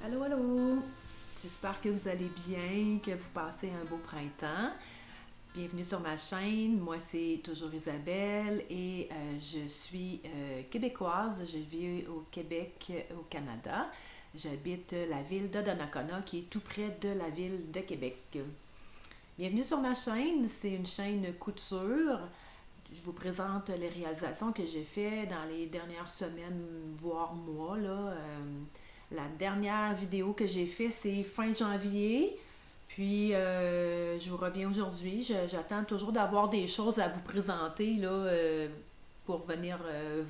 Allô, allô! J'espère que vous allez bien, que vous passez un beau printemps. Bienvenue sur ma chaîne. Moi, c'est toujours Isabelle et je suis québécoise. Je vis au Québec, au Canada. J'habite la ville de Donnacona, qui est tout près de la ville de Québec. Bienvenue sur ma chaîne. C'est une chaîne couture. Je vous présente les réalisations que j'ai faites dans les dernières semaines, voire mois, là. La dernière vidéo que j'ai faite, c'est fin janvier. Puis, je vous reviens aujourd'hui. J'attends toujours d'avoir des choses à vous présenter là, pour venir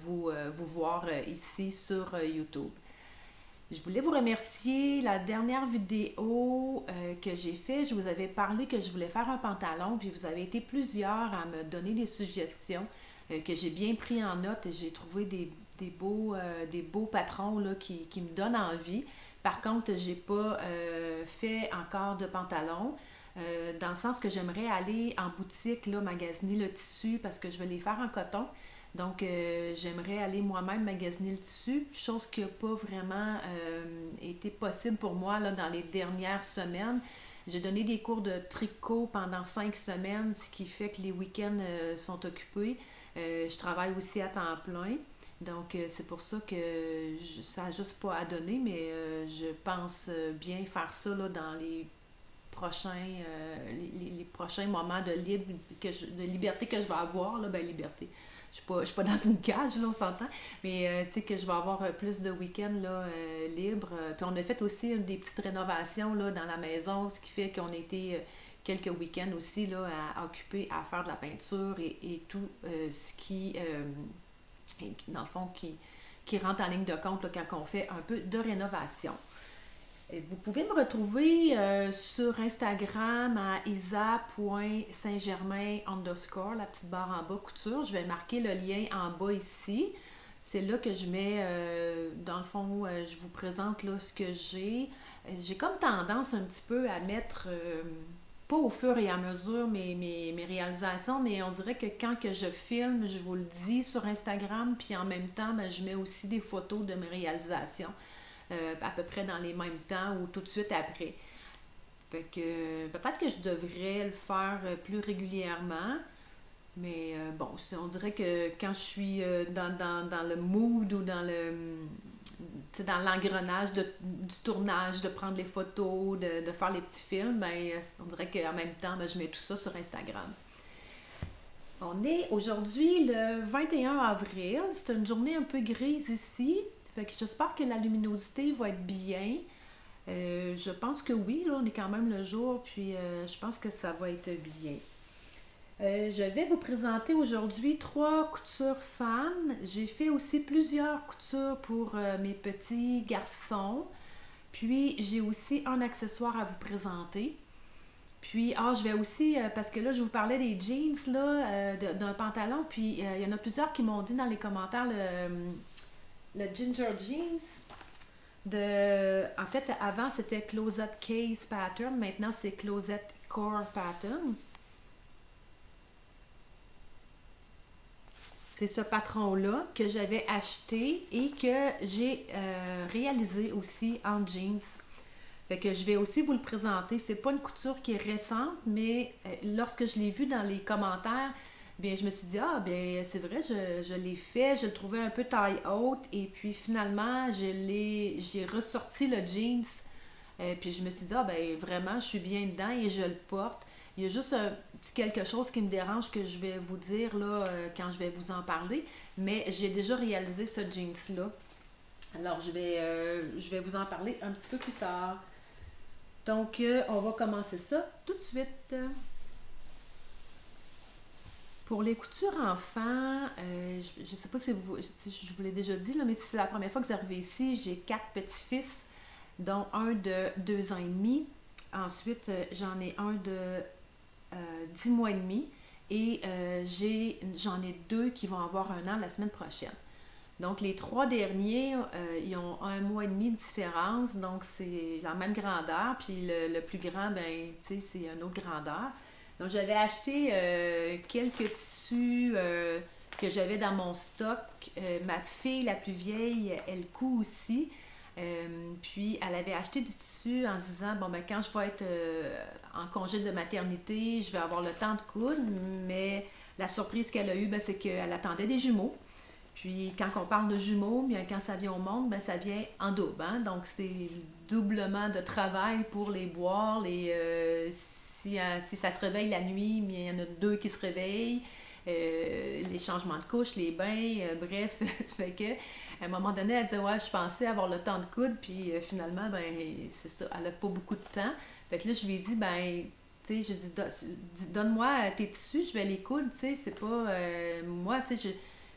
vous voir ici sur YouTube. Je voulais vous remercier. La dernière vidéo que j'ai faite, je vous avais parlé que je voulais faire un pantalon, puis vous avez été plusieurs à me donner des suggestions que j'ai bien pris en note et j'ai trouvé des beaux patrons là, qui me donnent envie. Par contre, j'ai pas fait encore de pantalon. Dans le sens que j'aimerais aller en boutique, là, magasiner le tissu parce que je vais les faire en coton. Donc, j'aimerais aller moi-même magasiner le tissu, chose qui n'a pas vraiment été possible pour moi là, dans les dernières semaines. J'ai donné des cours de tricot pendant 5 semaines, ce qui fait que les week-ends sont occupés. Je travaille aussi à temps plein. Donc, c'est pour ça que ça n'a juste pas à donner, mais je pense bien faire ça là, dans les prochains moments de de liberté que je vais avoir. Là, ben, liberté. Je suis pas dans une cage, là, on s'entend, mais tu sais que je vais avoir plus de week-ends là, libres. Puis on a fait aussi des petites rénovations là, dans la maison, ce qui fait qu'on a été quelques week-ends aussi là, à occuper à faire de la peinture et tout ce qui dans le fond, qui rentre en ligne de compte là, quand on fait un peu de rénovation. Et vous pouvez me retrouver sur Instagram à isa.saintgermain_, la petite barre en bas couture. Je vais marquer le lien en bas ici. C'est là que je mets, dans le fond, je vous présente là, ce que j'ai. J'ai comme tendance un petit peu à mettre pas au fur et à mesure mes réalisations, mais on dirait que quand que je filme, je vous le dis sur Instagram, puis en même temps, ben, je mets aussi des photos de mes réalisations, à peu près dans les mêmes temps ou tout de suite après. Fait que peut-être que je devrais le faire plus régulièrement, mais bon, on dirait que quand je suis dans le mood ou dans l'engrenage du tournage, de prendre les photos, de faire les petits films, ben, on dirait qu'en même temps, ben, je mets tout ça sur Instagram. On est aujourd'hui le 21 avril. C'est une journée un peu grise ici. Fait que j'espère que la luminosité va être bien. Je pense que oui, là, on est quand même le jour, puis je pense que ça va être bien. Je vais vous présenter aujourd'hui 3 coutures femmes. J'ai fait aussi plusieurs coutures pour mes petits garçons. Puis j'ai aussi un accessoire à vous présenter. Puis, je vais aussi, parce que là, je vous parlais des jeans, là, d'un pantalon. Puis, il y en a plusieurs qui m'ont dit dans les commentaires le Ginger Jeans. En fait, avant, c'était Closet Case Pattern. Maintenant, c'est Closet Core Pattern. C'est ce patron-là que j'avais acheté et que j'ai réalisé aussi en jeans. Fait que je vais aussi vous le présenter. C'est pas une couture qui est récente, mais lorsque je l'ai vu dans les commentaires, bien, je me suis dit, bien, c'est vrai, je l'ai fait, je le trouvais un peu taille haute, et puis finalement, j'ai ressorti le jeans, puis je me suis dit, ben, vraiment, je suis bien dedans et je le porte. Il y a juste un petit quelque chose qui me dérange que je vais vous dire là, quand je vais vous en parler, mais j'ai déjà réalisé ce jeans-là. Alors, je vais vous en parler un petit peu plus tard. Donc, on va commencer ça tout de suite. Pour les coutures enfants, je ne sais pas si je vous l'ai déjà dit, là, mais si c'est la première fois que vous arrivez ici, j'ai 4 petits-fils, dont un de 2 ans et demi. Ensuite, j'en ai un de 10 mois et demi et j'en ai 2 qui vont avoir 1 an la semaine prochaine. Donc, les 3 derniers, ils ont 1 mois et demi de différence, donc c'est la même grandeur, puis le plus grand, ben, tu sais, c'est une autre grandeur. Donc, j'avais acheté quelques tissus que j'avais dans mon stock. Ma fille, la plus vieille, elle coud aussi. Puis elle avait acheté du tissu en se disant, bon ben quand je vais être en congé de maternité, je vais avoir le temps de coudre, mais la surprise qu'elle a eue, ben, c'est qu'elle attendait des jumeaux. Puis quand on parle de jumeaux, bien, quand ça vient au monde, ben, ça vient en double. Hein? Donc c'est doublement de travail pour les boire. Si ça se réveille la nuit, bien, il y en a deux qui se réveillent. Les changements de couches, les bains, bref, ça fait que à un moment donné, elle disait ouais, je pensais avoir le temps de coudre, puis finalement, ben c'est ça, elle a pas beaucoup de temps. Fait que là, je lui ai dit, ben, tu sais, j'ai dit, donne-moi tes tissus, je vais les coudre, tu sais, c'est pas, moi, tu sais,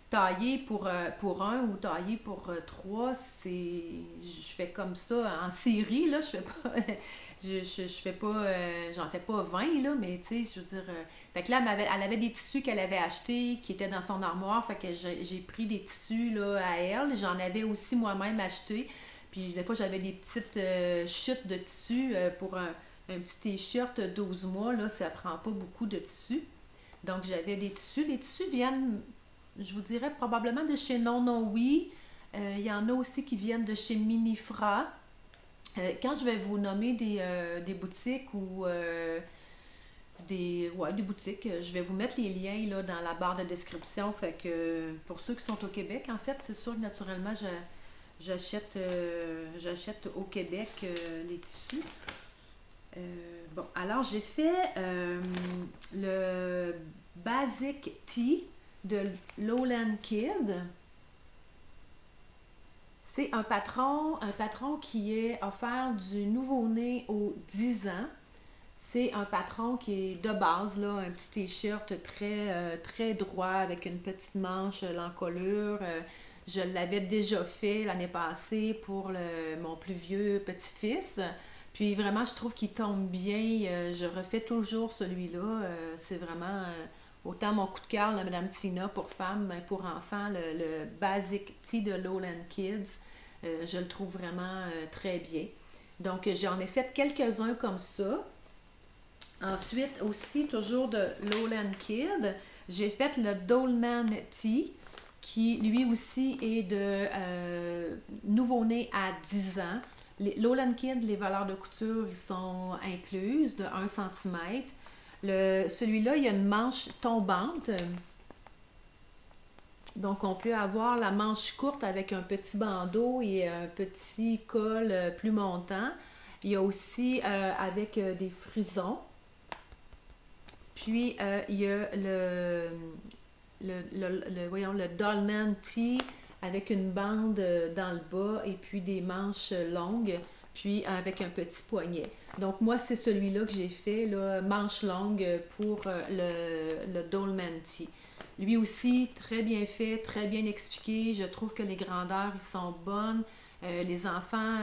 tailler pour un ou tailler pour trois, je fais comme ça en série, là, je fais pas, je fais pas, j'en fais pas 20 là, mais tu sais, je veux dire, fait que là, elle avait des tissus qu'elle avait achetés, qui étaient dans son armoire, fait que j'ai pris des tissus, là, à elle, j'en avais aussi moi-même acheté, puis des fois, j'avais des petites chutes de tissus pour un petit t-shirt 12 mois, là, ça prend pas beaucoup de tissus. Donc, j'avais des tissus. Les tissus viennent, je vous dirais, probablement de chez Non Non Oui. Il y en a aussi qui viennent de chez Minifra. Quand je vais vous nommer des boutiques ou des boutiques, je vais vous mettre les liens là, dans la barre de description. Fait que pour ceux qui sont au Québec, en fait, c'est sûr que naturellement, j'achète au Québec les tissus. Bon, alors j'ai fait le Basic Tee de Lowland Kid. C'est un patron qui est offert du nouveau-né aux 10 ans. C'est un patron qui est de base, là, un petit t-shirt très droit avec une petite manche, l'encolure. Je l'avais déjà fait l'année passée pour mon plus vieux petit-fils. Puis vraiment, je trouve qu'il tombe bien. Je refais toujours celui-là. C'est vraiment autant mon coup de cœur, la Madame Tina pour femmes, mais pour enfants, le Basic Tee de Lowland Kids. Je le trouve vraiment très bien. Donc, j'en ai fait quelques-uns comme ça. Ensuite, aussi, toujours de Lowland Kid, j'ai fait le Dolman Tee, qui lui aussi est de nouveau-né à 10 ans. Les Lowland Kid, les valeurs de couture, ils sont incluses de 1 cm. Celui-là, il y a une manche tombante. Donc, on peut avoir la manche courte avec un petit bandeau et un petit col plus montant. Il y a aussi avec des frisons. Puis, il y a le Dolman Tee avec une bande dans le bas et puis des manches longues, puis avec un petit poignet. Donc, moi, c'est celui-là que j'ai fait, là, manche longue pour le Dolman Tee. Lui aussi, très bien fait, très bien expliqué. Je trouve que les grandeurs, ils sont bonnes. Les enfants,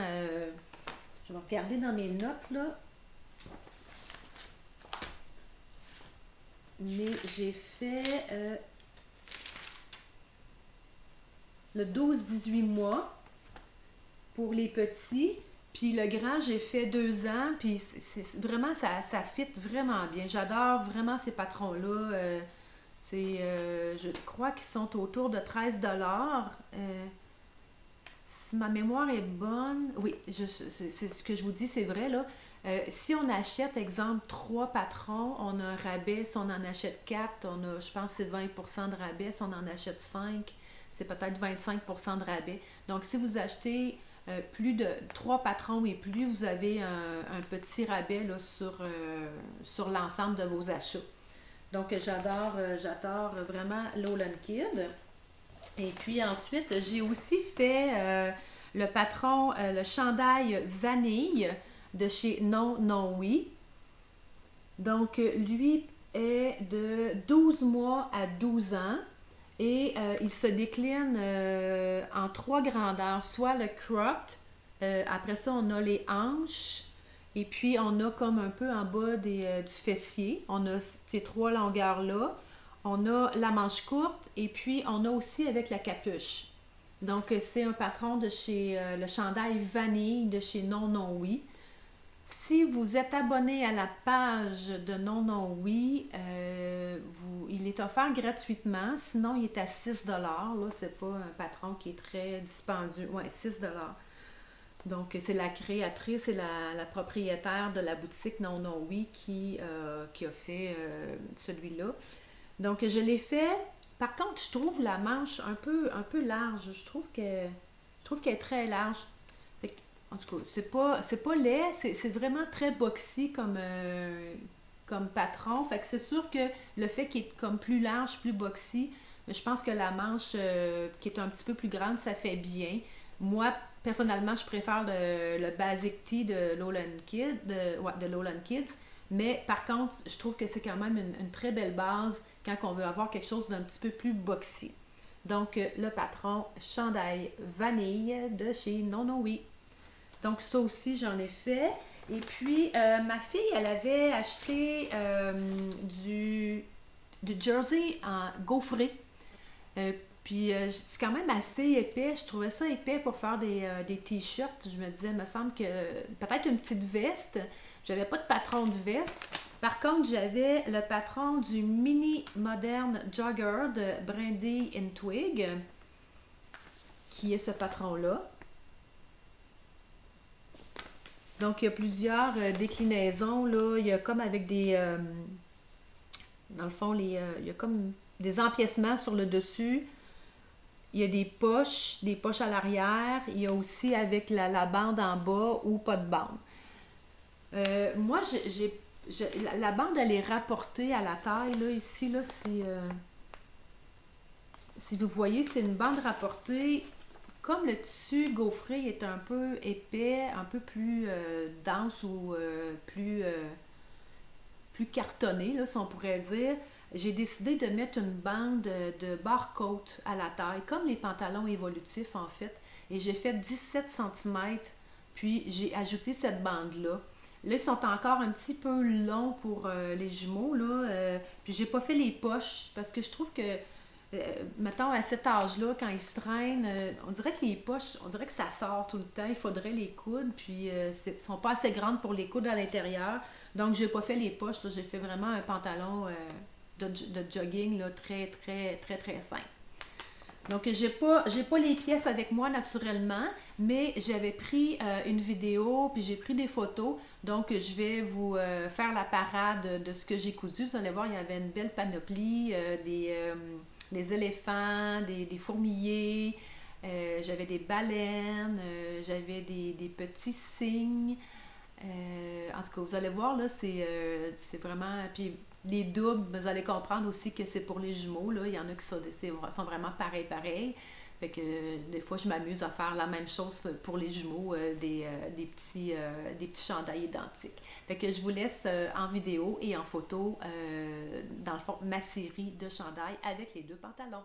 je vais regarder dans mes notes, là. Mais j'ai fait le 12-18 mois pour les petits. Puis le grand, j'ai fait 2 ans. Puis vraiment, ça fit vraiment bien. J'adore vraiment ces patrons-là. Je crois qu'ils sont autour de 13 si ma mémoire est bonne, oui, c'est ce que je vous dis, c'est vrai, là. Si on achète, exemple, 3 patrons, on a un rabais. Si on en achète 4, on a, je pense, c'est 20% de rabais. Si on en achète 5, c'est peut-être 25% de rabais. Donc, si vous achetez plus de 3 patrons et plus, vous avez un petit rabais là, sur l'ensemble de vos achats. Donc, j'adore vraiment Lowland Kid. Et puis ensuite, j'ai aussi fait le patron, le chandail vanille de chez Non Non Oui. Donc, lui est de 12 mois à 12 ans et il se décline en 3 grandeurs, soit le cropped, après ça on a les hanches, et puis on a comme un peu en bas du fessier, on a ces 3 longueurs-là, on a la manche courte et puis on a aussi avec la capuche. Donc c'est un patron de chez le chandail vanille de chez Non Non Oui. Si vous êtes abonné à la page de Non Non Oui, il est offert gratuitement. Sinon, il est à 6 $. Là, c'est pas un patron qui est très dispendieux. Ouais, 6 $. Donc, c'est la créatrice et la propriétaire de la boutique Non Non Oui qui a fait celui-là. Donc, je l'ai fait. Par contre, je trouve la manche un peu large. Je trouve qu'elle est très large. Fait que, en tout cas, c'est pas laid, c'est vraiment très boxy comme patron. Fait que c'est sûr que le fait qu'il est comme plus large, plus boxy, mais je pense que la manche qui est un petit peu plus grande, ça fait bien. Moi, personnellement, je préfère le Basic Tee de Lowland Kids. Mais par contre, je trouve que c'est quand même une très belle base quand on veut avoir quelque chose d'un petit peu plus boxy. Donc, le patron chandail vanille de chez Non Non Oui. Donc, ça aussi, j'en ai fait. Et puis, ma fille, elle avait acheté du jersey en gaufré. Euh, puis c'est quand même assez épais. Je trouvais ça épais pour faire des t-shirts. Je me disais, il me semble que peut-être une petite veste. J'avais pas de patron de veste. Par contre, j'avais le patron du mini moderne jogger de Brandy and Twig, qui est ce patron-là. Donc, il y a plusieurs déclinaisons, là. Il y a comme avec dans le fond, il y a comme des empiècements sur le dessus. Il y a des poches à l'arrière. Il y a aussi avec la bande en bas ou pas de bande. Moi, la bande, elle est rapportée à la taille, là, ici, là, si vous voyez, c'est une bande rapportée. Comme le tissu gaufré est un peu épais, un peu plus dense ou plus cartonné, là, si on pourrait dire, j'ai décidé de mettre une bande de barcoat à la taille, comme les pantalons évolutifs en fait. Et j'ai fait 17 cm, puis j'ai ajouté cette bande-là. Là, ils sont encore un petit peu longs pour les jumeaux, là. Puis j'ai pas fait les poches, parce que je trouve que mettons, à cet âge-là, quand ils se traînent, on dirait que les poches, on dirait que ça sort tout le temps. Il faudrait les coudre, puis ils sont pas assez grandes pour les coudre à l'intérieur. Donc, j'ai pas fait les poches. J'ai fait vraiment un pantalon de jogging là, très, très, très, très simple. Donc, j'ai pas les pièces avec moi naturellement, mais j'avais pris une vidéo, puis j'ai pris des photos. Donc, je vais vous faire la parade de ce que j'ai cousu. Vous allez voir, il y avait une belle panoplie, des éléphants, des fourmiliers, j'avais des baleines, j'avais des petits cygnes. En tout cas, vous allez voir, là, c'est vraiment... Puis les doubles, vous allez comprendre aussi que c'est pour les jumeaux, là. Il y en a qui sont vraiment pareils. Fait que des fois, je m'amuse à faire la même chose pour les jumeaux, des petits chandails identiques. Fait que je vous laisse en vidéo et en photo, dans le fond, ma série de chandails avec les deux pantalons.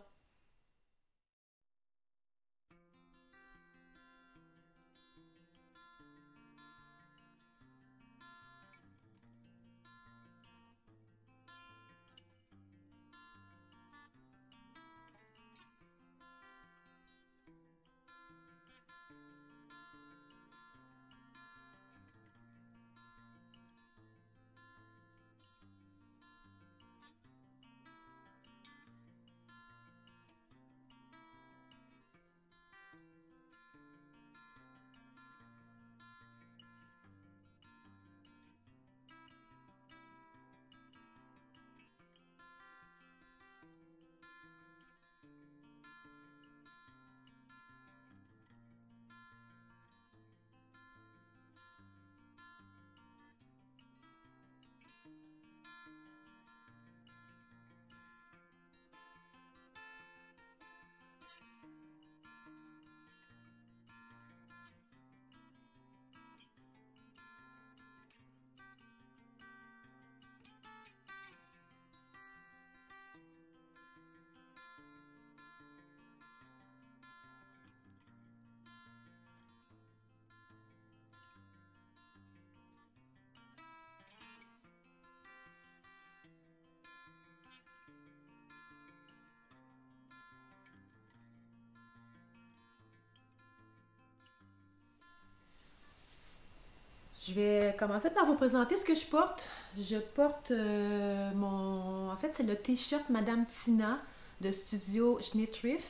Je vais commencer par vous présenter ce que je porte. Je porte En fait, c'est le t-shirt Madame Tina de Studio Schnittriff.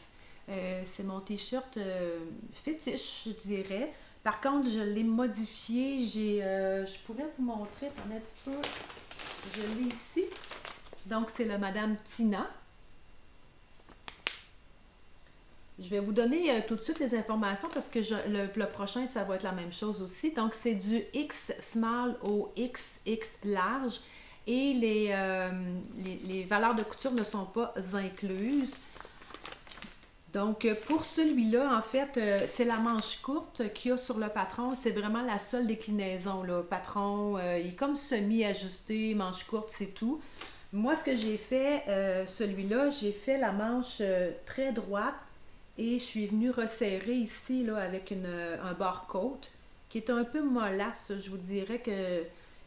C'est mon t-shirt fétiche, je dirais. Par contre, je l'ai modifié. Je pourrais vous montrer, attendez un petit peu. Je l'ai ici. Donc, c'est le Madame Tina. Je vais vous donner tout de suite les informations parce que le prochain, ça va être la même chose aussi. Donc, c'est du X small au XX large et les valeurs de couture ne sont pas incluses. Donc, pour celui-là, en fait, c'est la manche courte qu'il y a sur le patron. C'est vraiment la seule déclinaison, là. Patron, il est comme semi-ajusté, manche courte, c'est tout. Moi, ce que j'ai fait, celui-là, j'ai fait la manche très droite et je suis venue resserrer ici, là, avec un barre-côte qui est un peu mollasse. Je vous dirais que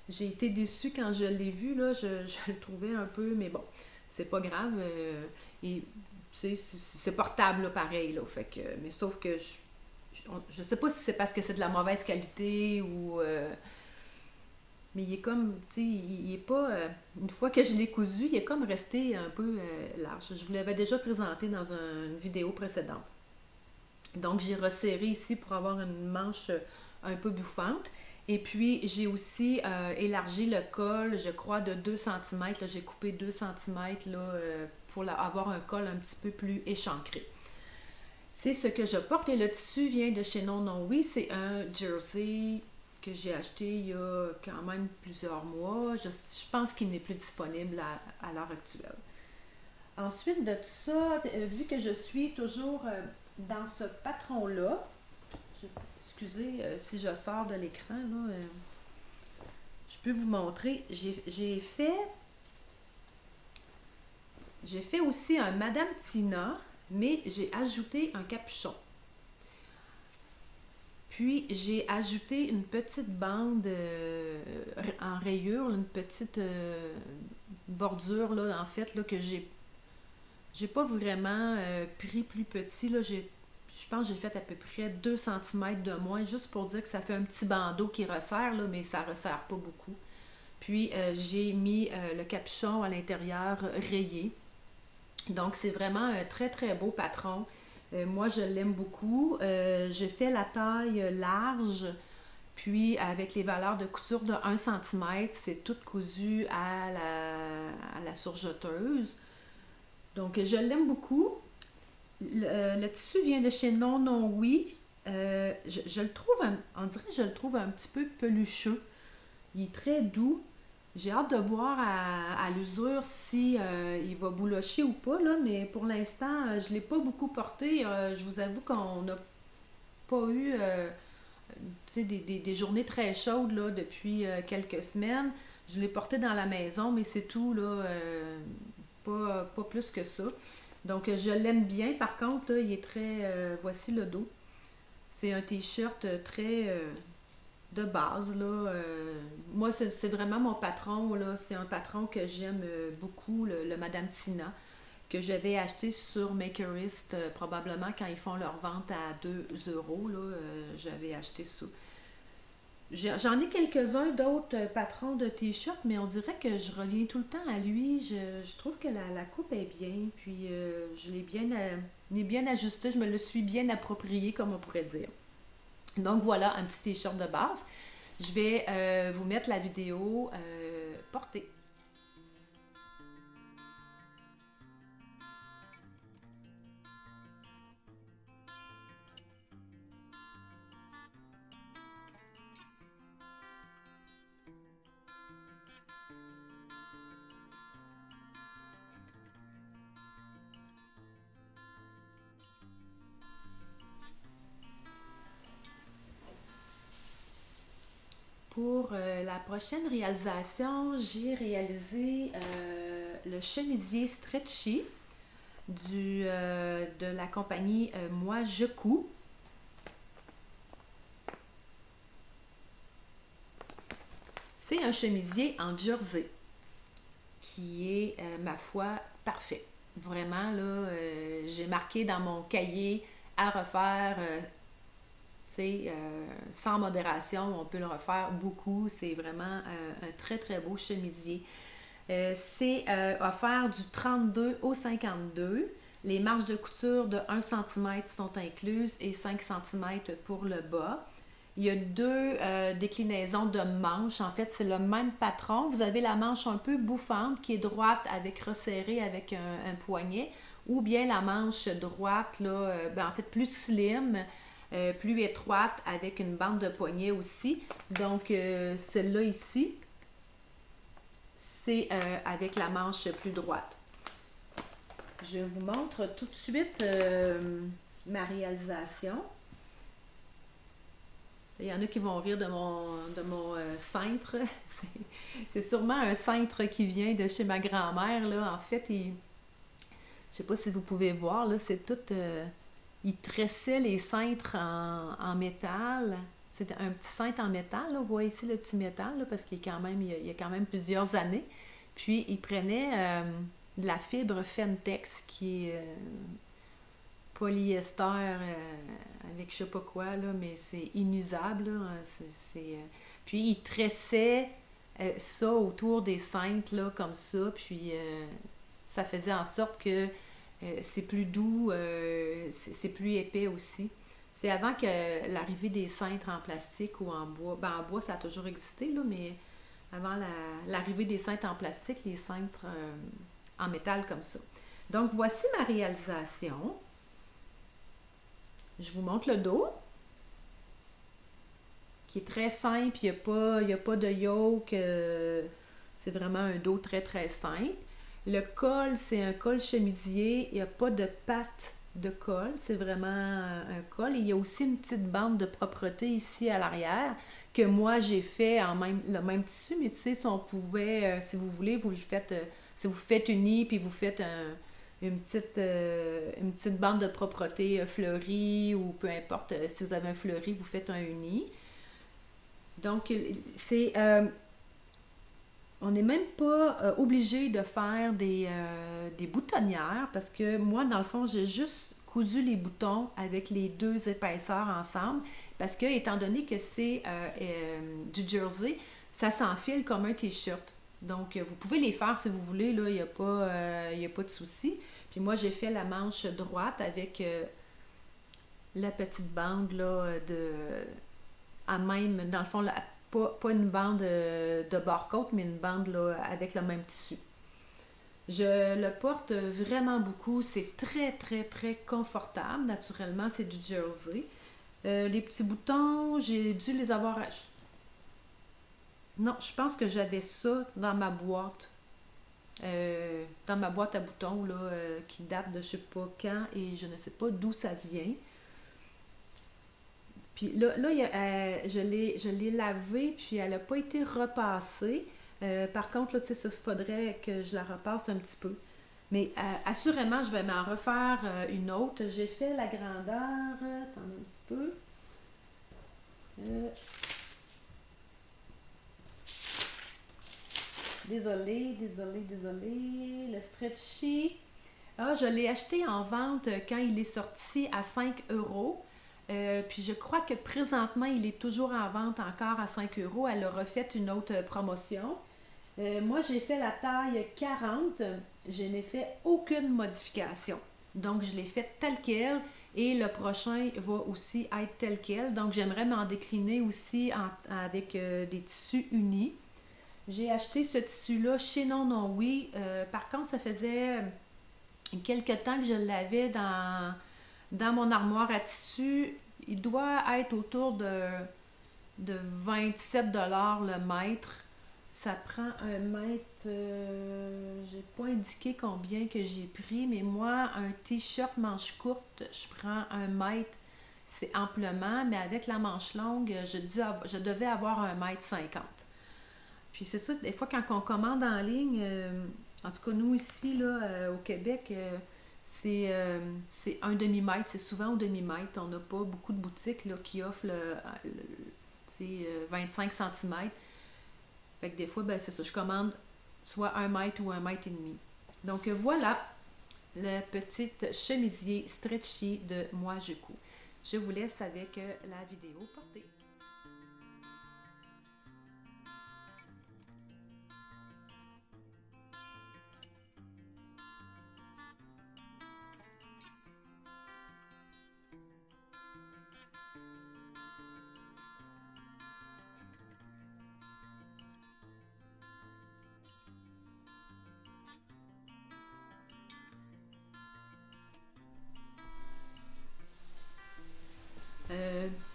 j'ai été déçue quand je l'ai vu, là. Je le trouvais un peu, mais bon, c'est pas grave. Et c'est portable là, pareil là, fait que, mais sauf que je sais pas si c'est parce que c'est de la mauvaise qualité ou mais il est comme, tu sais, il est pas une fois que je l'ai cousu, il est comme resté un peu large. Je vous l'avais déjà présenté dans une vidéo précédente. Donc j'ai resserré ici pour avoir une manche un peu bouffante. Et puis j'ai aussi élargi le col, je crois, de 2 cm. J'ai coupé 2 cm là, pour avoir un col un petit peu plus échancré. C'est ce que je porte et le tissu vient de chez Non Non Oui. C'est un jersey que j'ai acheté il y a quand même plusieurs mois. Je pense qu'il n'est plus disponible à l'heure actuelle. Ensuite de tout ça, vu que je suis toujours dans ce patron-là, excusez si je sors de l'écran, là, je peux vous montrer. J'ai fait aussi un Madame Tina, mais j'ai ajouté un capuchon. Puis j'ai ajouté une petite bande en rayure, une petite bordure là, en fait, là, que j'ai pas vraiment pris plus petit. Là, je pense que j'ai fait à peu près 2 cm de moins, juste pour dire que ça fait un petit bandeau qui resserre, là, mais ça resserre pas beaucoup. Puis j'ai mis le capuchon à l'intérieur rayé. Donc c'est vraiment un très très beau patron. Moi je l'aime beaucoup. J'ai fait la taille large, puis avec les valeurs de couture de 1 cm, c'est tout cousu à la surjeteuse. Donc je l'aime beaucoup. Le tissu vient de chez Non Non Oui. Je le trouve, on dirait que je le trouve un petit peu pelucheux. Il est très doux. J'ai hâte de voir à l'usure si il va boulocher ou pas, là, mais pour l'instant, je ne l'ai pas beaucoup porté. Je vous avoue qu'on n'a pas eu des journées très chaudes là, depuis quelques semaines. Je l'ai porté dans la maison, mais c'est tout, là, pas plus que ça. Donc, je l'aime bien. Par contre, là, il est très... voici le dos. C'est un t-shirt très de base, là. Moi, c'est vraiment mon patron, là. C'est un patron que j'aime beaucoup, le Madame Tina, que j'avais acheté sur Makerist, probablement quand ils font leur vente à 2 euros, là. J'avais acheté ça. J'en ai quelques-uns d'autres patrons de t-shirts, mais on dirait que je reviens tout le temps à lui. Je trouve que la coupe est bien, puis je l'ai bien ajusté, je me le suis bien approprié, comme on pourrait dire. Donc voilà, un petit t-shirt de base. Je vais vous mettre la vidéo portée. Pour la prochaine réalisation, j'ai réalisé le chemisier stretchy de la compagnie Moi Je Couds. C'est un chemisier en jersey qui est, ma foi, parfait. Vraiment, là, j'ai marqué dans mon cahier à refaire. Sans modération, on peut le refaire beaucoup. C'est vraiment un très très beau chemisier. C'est offert du 32 au 52. Les marges de couture de 1 cm sont incluses et 5 cm pour le bas. Il y a deux déclinaisons de manches. En fait, c'est le même patron. Vous avez la manche un peu bouffante qui est droite avec resserrée avec un poignet, ou bien la manche droite, là, en fait, plus slim, plus étroite avec une bande de poignet aussi. Donc, celle-là ici, c'est avec la manche plus droite. Je vous montre tout de suite ma réalisation. Il y en a qui vont rire de mon cintre. C'est sûrement un cintre qui vient de chez ma grand-mère, là. En fait, je sais pas si vous pouvez voir, là, c'est tout... il tressait les cintres en métal. C'est un petit cintre en métal, là. Vous voyez ici le petit métal, là, parce qu'il y a quand même plusieurs années. Puis, il prenait de la fibre Fentex, qui est polyester avec je sais pas quoi, là, mais c'est inusable. Là. Puis il tressait ça autour des cintres, là, comme ça, puis ça faisait en sorte que c'est plus doux, c'est plus épais aussi. C'est avant que l'arrivée des cintres en plastique ou en bois. En bois, ça a toujours existé, là, mais avant l'arrivée des cintres en plastique, les cintres en métal comme ça. Donc, voici ma réalisation. Je vous montre le dos, qui est très simple. Il n'y a pas de yoke. C'est vraiment un dos très, très simple. Le col, c'est un col chemisier. Il n'y a pas de patte de col. C'est vraiment un col. Et il y a aussi une petite bande de propreté ici à l'arrière que moi, j'ai fait en le même tissu. Mais tu sais, si on pouvait, si vous voulez, vous le faites, si vous faites une nid, puis vous faites une petite bande de propreté fleurie, ou peu importe, si vous avez un fleuri, vous faites un uni. Donc, on n'est même pas obligé de faire des boutonnières, parce que moi, dans le fond, j'ai juste cousu les boutons avec les deux épaisseurs ensemble, parce que, étant donné que c'est du jersey, ça s'enfile comme un t-shirt. Donc, vous pouvez les faire si vous voulez, là, il n'y a pas de souci. Puis moi, j'ai fait la manche droite avec la petite bande, là, à même, dans le fond, pas une bande de barcoat, mais une bande, là, avec le même tissu. Je le porte vraiment beaucoup. C'est très, très, très confortable. Naturellement, c'est du jersey. Les petits boutons, j'ai dû les avoir achetés. Non, je pense que j'avais ça dans ma boîte. Dans ma boîte à boutons, là, qui date de je sais pas quand, et je ne sais pas d'où ça vient. Puis là je l'ai lavée, puis elle n'a pas été repassée. Par contre, là, tu sais, il faudrait que je la repasse un petit peu. Mais assurément, je vais m'en refaire une autre. J'ai fait la grandeur. Attendez un petit peu. Désolée. Le stretchy. Ah, je l'ai acheté en vente quand il est sorti à 5 euros. Puis je crois que présentement, il est toujours en vente encore à 5 euros. Elle a refait une autre promotion. Moi, j'ai fait la taille 40. Je n'ai fait aucune modification. Donc, je l'ai fait tel quel. Et le prochain va aussi être tel quel. Donc, j'aimerais m'en décliner aussi avec des tissus unis. J'ai acheté ce tissu-là chez Non Non Oui. Par contre, ça faisait quelques temps que je l'avais dans mon armoire à tissu. Il doit être autour de 27 le mètre. Ça prend un mètre, j'ai pas indiqué combien que j'ai pris, mais moi, un t-shirt manche courte, je prends un mètre, c'est amplement, mais avec la manche longue, je devais avoir 1,50 m. Puis c'est ça, des fois, quand on commande en ligne, en tout cas, nous ici, là, au Québec, c'est un demi-mètre, c'est souvent au demi-mètre. On n'a pas beaucoup de boutiques là, qui offrent 25 cm. Fait que des fois, ben, c'est ça, je commande soit 1 mètre ou 1,5 m. Donc voilà le petit chemisier stretchy de Moi Je Couds. Je vous laisse avec la vidéo portée.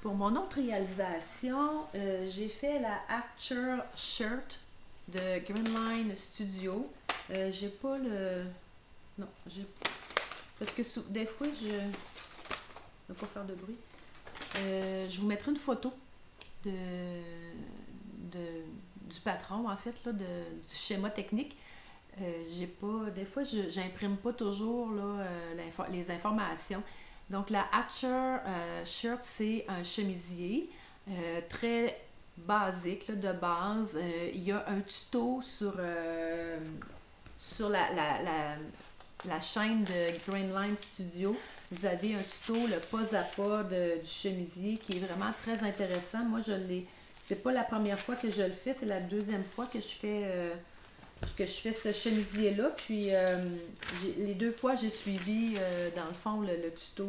Pour mon autre réalisation, j'ai fait la Archer Shirt de Greenline Studio. J'ai pas le... Non, j'ai... Parce que des fois, je... ne vais pas faire de bruit. Je vous mettrai une photo du patron, en fait, là, du schéma technique. J'ai pas... Des fois, j'imprime pas toujours là, les informations. Donc, la Archer Shirt, c'est un chemisier très basique, là, de base. Il y a un tuto sur la chaîne de Greenline Studio. Vous avez un tuto, le pas à pas du chemisier, qui est vraiment très intéressant. Moi, c'est pas la première fois que je le fais, c'est la deuxième fois que je fais ce chemisier-là. Puis, les 2 fois, j'ai suivi, dans le fond, le tuto.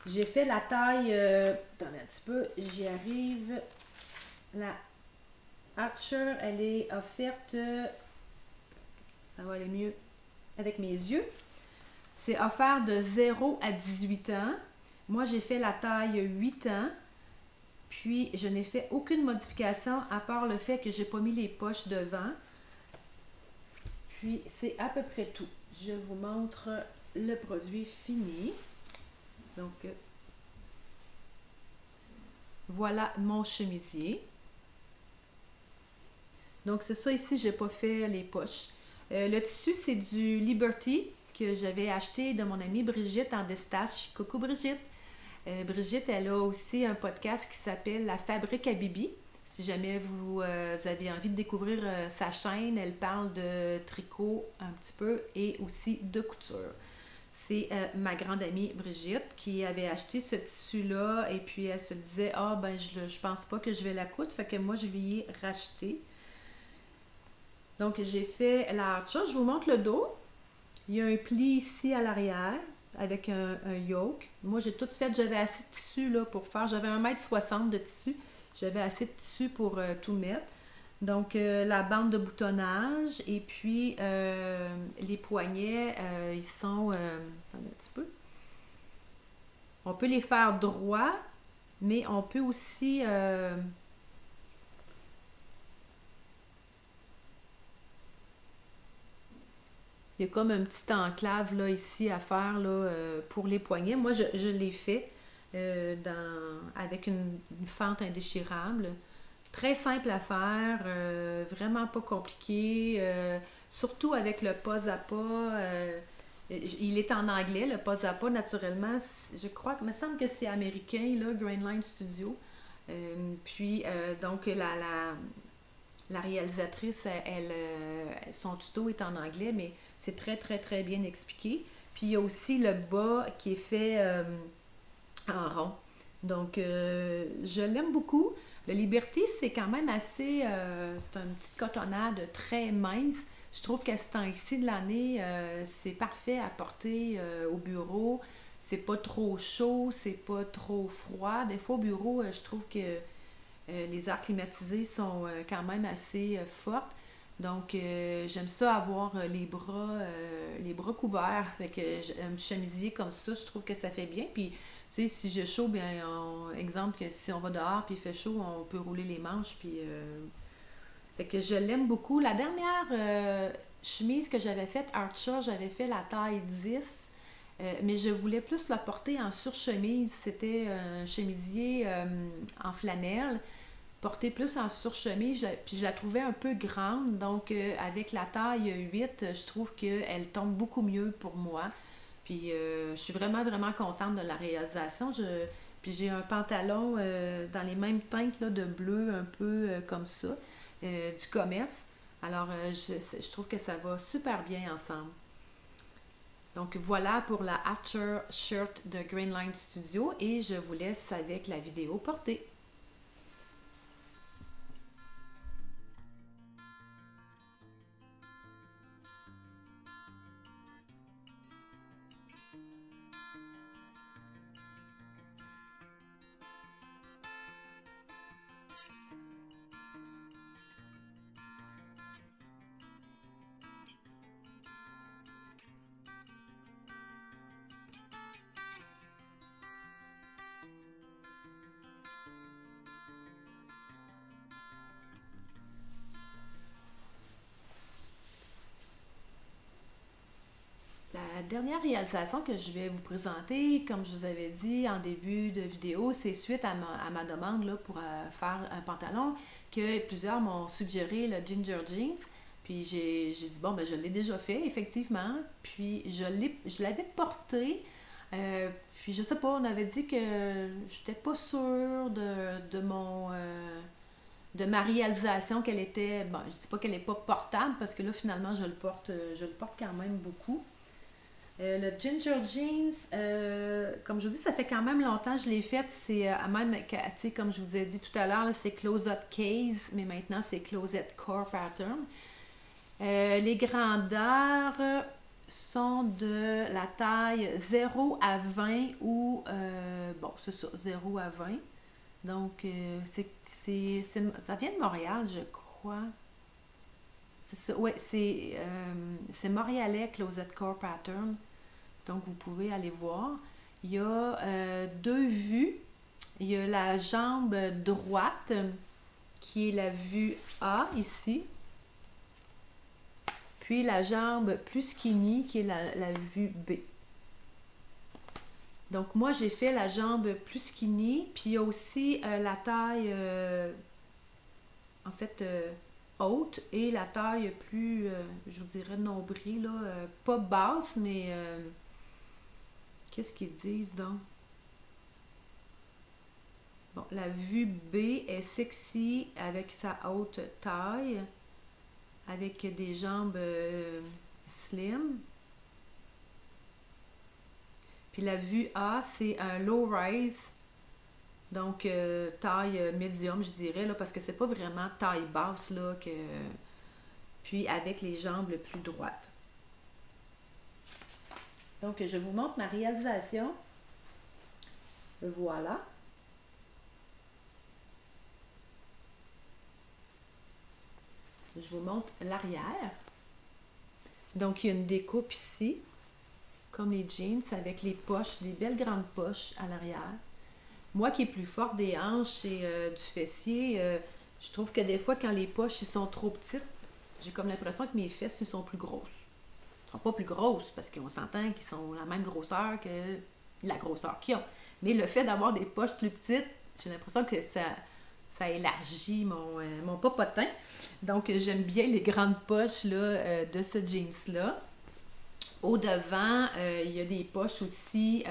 J'ai fait la taille... attendez un petit peu, j'y arrive. La Archer, elle est offerte... ça va aller mieux avec mes yeux. C'est offert de 0 à 18 ans. Moi, j'ai fait la taille 8 ans. Puis, je n'ai fait aucune modification à part le fait que j'ai pas mis les poches devant. Puis, c'est à peu près tout. Je vous montre le produit fini. Donc, voilà mon chemisier. Donc, c'est ça ici, j'ai pas fait les poches. Le tissu, c'est du Liberty que j'avais acheté de mon amie Brigitte en Destache. Coucou Brigitte! Brigitte, elle a aussi un podcast qui s'appelle La Fabrique à Bibi. Si jamais vous avez envie de découvrir sa chaîne, elle parle de tricot un petit peu et aussi de couture. C'est ma grande amie Brigitte qui avait acheté ce tissu-là et puis elle se disait « Ah, ben je pense pas que je vais la coudre, fait que moi je lui ai racheté. » Donc j'ai fait la Archer. Je vous montre le dos. Il y a un pli ici à l'arrière avec un yoke. Moi, j'ai tout fait. J'avais assez de tissu là, pour faire. J'avais 1,60 m de tissu. J'avais assez de tissu pour tout mettre. Donc, la bande de boutonnage et puis les poignets, ils sont... attendez un petit peu. On peut les faire droits, mais on peut aussi... il y a comme un petit enclave là, ici à faire là, pour les poignets. Moi, je l'ai fait avec une fente indéchirable. Très simple à faire, vraiment pas compliqué. Surtout avec le pas à pas. Il est en anglais, le pas à pas, naturellement. Je crois que, il me semble que c'est américain, là, Greenline Studio. Donc, la réalisatrice, son tuto est en anglais, mais c'est très, très, très bien expliqué. Puis, il y a aussi le bas qui est fait en rond. Donc, je l'aime beaucoup. Le Liberty, c'est quand même assez... c'est une petite cotonnade très mince. Je trouve qu'à ce temps-ci de l'année, c'est parfait à porter au bureau. C'est pas trop chaud, c'est pas trop froid. Des fois, au bureau, je trouve que les airs climatisés sont quand même assez fortes. Donc, j'aime ça avoir les bras couverts. Fait que un chemisier comme ça, je trouve que ça fait bien. Puis, tu sais, si j'ai chaud, bien, exemple que si on va dehors puis il fait chaud, on peut rouler les manches. Puis, fait que je l'aime beaucoup. La dernière chemise que j'avais faite, Archer, j'avais fait la taille 10. Mais je voulais plus la porter en surchemise. C'était un chemisier en flanelle, porté plus en surchemise. Puis je la trouvais un peu grande. Donc, avec la taille 8, je trouve qu'elle tombe beaucoup mieux pour moi. Puis, je suis vraiment, vraiment contente de la réalisation. Puis, j'ai un pantalon dans les mêmes teintes là, de bleu, un peu comme ça, du commerce. Alors, je trouve que ça va super bien ensemble. Donc voilà pour la Archer Shirt de Greenline Studio et je vous laisse avec la vidéo portée. dernière réalisation que je vais vous présenter, comme je vous avais dit en début de vidéo, c'est suite à ma demande là, pour faire un pantalon que plusieurs m'ont suggéré le Ginger Jeans. Puis j'ai dit, bon, ben je l'ai déjà fait, effectivement. Puis je l'avais porté. Puis je sais pas, on avait dit que j'étais pas sûre de ma réalisation qu'elle était, bon, je dis pas qu'elle est pas portable parce que là finalement je le porte quand même beaucoup. Le Ginger Jeans, comme je vous dis, ça fait quand même longtemps que je l'ai fait. C'est même, tu sais, comme je vous ai dit tout à l'heure, c'est Closet Case, mais maintenant c'est Closet Core Pattern. Les grandeurs sont de la taille 0 à 20 ou, bon, c'est ça, 0 à 20. Donc, ça vient de Montréal, je crois. C'est ça, ouais, c'est montréalais Closet Core Pattern. Donc, vous pouvez aller voir. Il y a deux vues. Il y a la jambe droite, qui est la vue A, ici. Puis la jambe plus skinny, qui est la vue B. Donc, moi, j'ai fait la jambe plus skinny, puis il y a aussi la taille, en fait, haute, et la taille plus, je vous dirais, nombril, là, pas basse, mais qu'est-ce qu'ils disent, donc? Bon, la vue B est sexy avec sa haute taille, avec des jambes slim. Puis la vue A, c'est un low rise, donc taille médium, je dirais, là, parce que c'est pas vraiment taille basse, là, puis avec les jambes le plus droites. Donc, je vous montre ma réalisation. Voilà. Je vous montre l'arrière. Donc, il y a une découpe ici, comme les jeans, avec les poches, des belles grandes poches à l'arrière. Moi qui est plus forte des hanches et du fessier, je trouve que des fois, quand les poches ils sont trop petites, j'ai comme l'impression que mes fesses ils sont plus grosses. Ils ne sont pas plus grosses, parce qu'on s'entend qu'ils sont la même grosseur que la grosseur qu'ils ont. Mais le fait d'avoir des poches plus petites, j'ai l'impression que ça élargit mon popotin. Donc, j'aime bien les grandes poches là, de ce jeans-là. Au devant, il y a des poches aussi,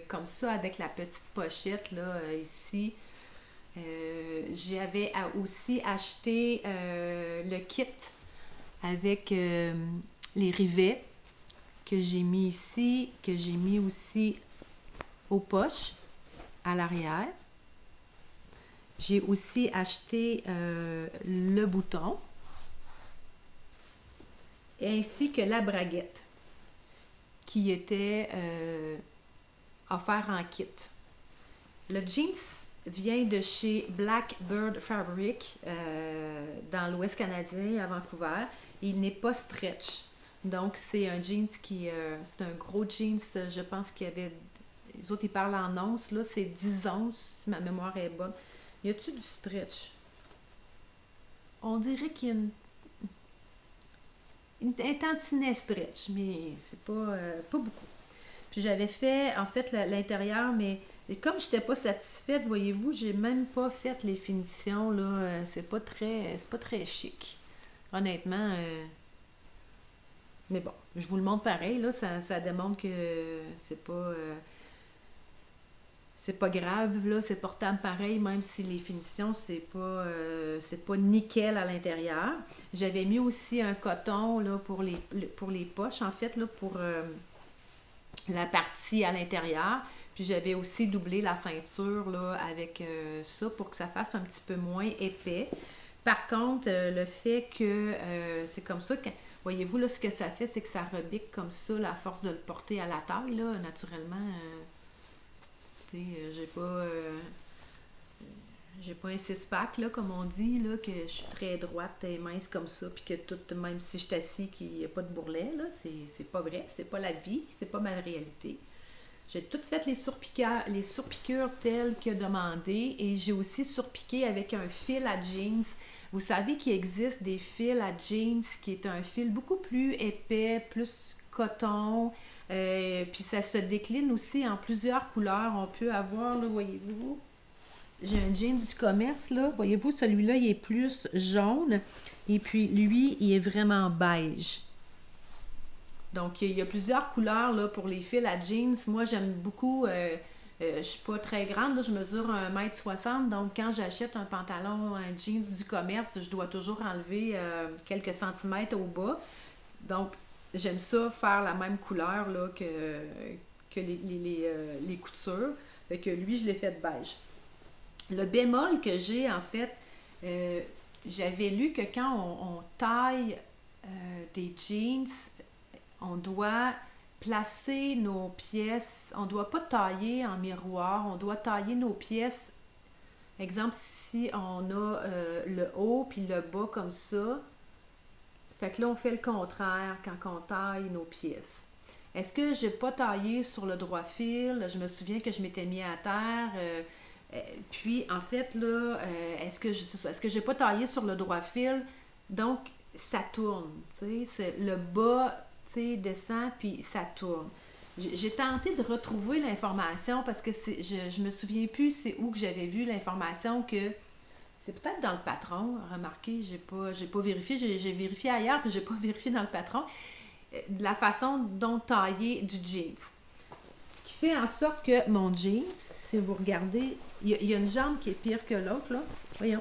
comme ça, avec la petite pochette, là, ici. J'avais aussi acheté le kit avec les rivets que j'ai mis ici, que j'ai mis aussi aux poches, à l'arrière. J'ai aussi acheté le bouton, ainsi que la braguette, qui était offert en kit. Le jeans vient de chez Blackbird Fabric dans l'Ouest canadien, à Vancouver. Il n'est pas stretch. Donc, c'est un jeans c'est un gros jeans, je pense qu'il y avait... Les autres, ils parlent en onces. Là, c'est 10 onces, si ma mémoire est bonne. Y a-t-il du stretch? On dirait qu'il y a un tantinet stretch, mais c'est pas beaucoup. Puis j'avais fait, en fait, l'intérieur, mais comme je n'étais pas satisfaite, voyez-vous, j'ai même pas fait les finitions, là. C'est pas très chic. Honnêtement, mais bon, je vous le montre pareil, là. Ça démontre que c'est pas grave, là, c'est portable pareil, même si les finitions, c'est pas nickel à l'intérieur. J'avais mis aussi un coton là, pour les poches, en fait, là, pour la partie à l'intérieur. Puis j'avais aussi doublé la ceinture là, avec ça pour que ça fasse un petit peu moins épais. Par contre, le fait que c'est comme ça, voyez-vous, là, ce que ça fait, c'est que ça rebique comme ça, la force de le porter à la taille, là, naturellement. J'ai pas un six-pack, là, comme on dit, là, que je suis très droite et mince comme ça, puis que tout, même si je suis assise, qu'il n'y a pas de bourrelet, là, c'est pas vrai, c'est pas la vie, c'est pas ma réalité. J'ai tout fait les surpiqûres telles que demandé, et j'ai aussi surpiqué avec un fil à jeans Vous savez qu'il existe des fils à jeans qui est un fil beaucoup plus épais, plus coton. Puis ça se décline aussi en plusieurs couleurs. On peut avoir, là, voyez-vous, j'ai un jeans du commerce, là. Voyez-vous, celui-là, il est plus jaune. Et puis, lui, il est vraiment beige. Donc, il y a plusieurs couleurs, là, pour les fils à jeans. Moi, j'aime beaucoup... je suis pas très grande, là, je mesure 1,60 m. Donc, quand j'achète un pantalon, un jeans du commerce, je dois toujours enlever quelques centimètres au bas. Donc, j'aime ça faire la même couleur là, que les coutures. Fait que lui, je l'ai fait beige. Le bémol que j'ai, en fait, j'avais lu que quand on taille des jeans, on doit placer nos pièces, on ne doit pas tailler en miroir, on doit tailler nos pièces. Exemple, si on a le haut puis le bas comme ça, fait que là, on fait le contraire quand on taille nos pièces. Est-ce que j'ai pas taillé sur le droit fil? Je me souviens que je m'étais mis à terre. Puis, en fait, là, est-ce que j'ai pas taillé sur le droit fil? Donc, ça tourne. Tu sais, le bas, tu sais, descend, puis ça tourne. J'ai tenté de retrouver l'information parce que je me souviens plus c'est où que j'avais vu l'information que c'est peut-être dans le patron. Remarquez, j'ai pas vérifié. J'ai vérifié ailleurs, puis j'ai pas vérifié dans le patron. De la façon dont tailler du jeans. Ce qui fait en sorte que mon jeans, si vous regardez, il y a une jambe qui est pire que l'autre, là. Voyons.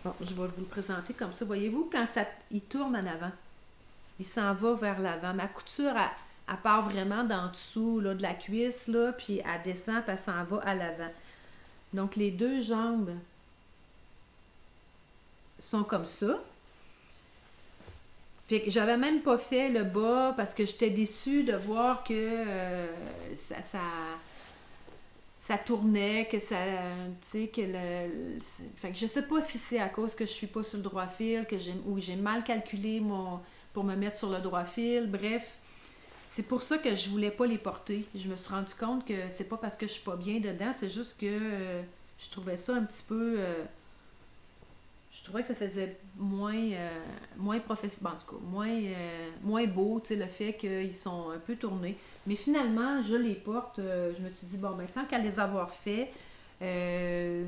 Bon, je vais vous le présenter comme ça. Voyez-vous, quand il tourne en avant, il s'en va vers l'avant. Ma couture, elle part vraiment d'en dessous là, de la cuisse, là, puis elle descend, puis elle s'en va à l'avant. Donc, les deux jambes sont comme ça. Fait que j'avais même pas fait le bas parce que j'étais déçue de voir que ça tournait, que ça, tu sais, que fait que je sais pas si c'est à cause que je suis pas sur le droit fil, ou j'ai mal calculé pour me mettre sur le droit fil, bref. C'est pour ça que je voulais pas les porter. Je me suis rendu compte que c'est pas parce que je suis pas bien dedans, c'est juste que je trouvais ça un petit peu... je trouvais que ça faisait moins professionnel, en tout cas, moins beau, tu sais, le fait qu'ils sont un peu tournés. Mais finalement, je les porte, je me suis dit, bon, maintenant qu'à les avoir fait, je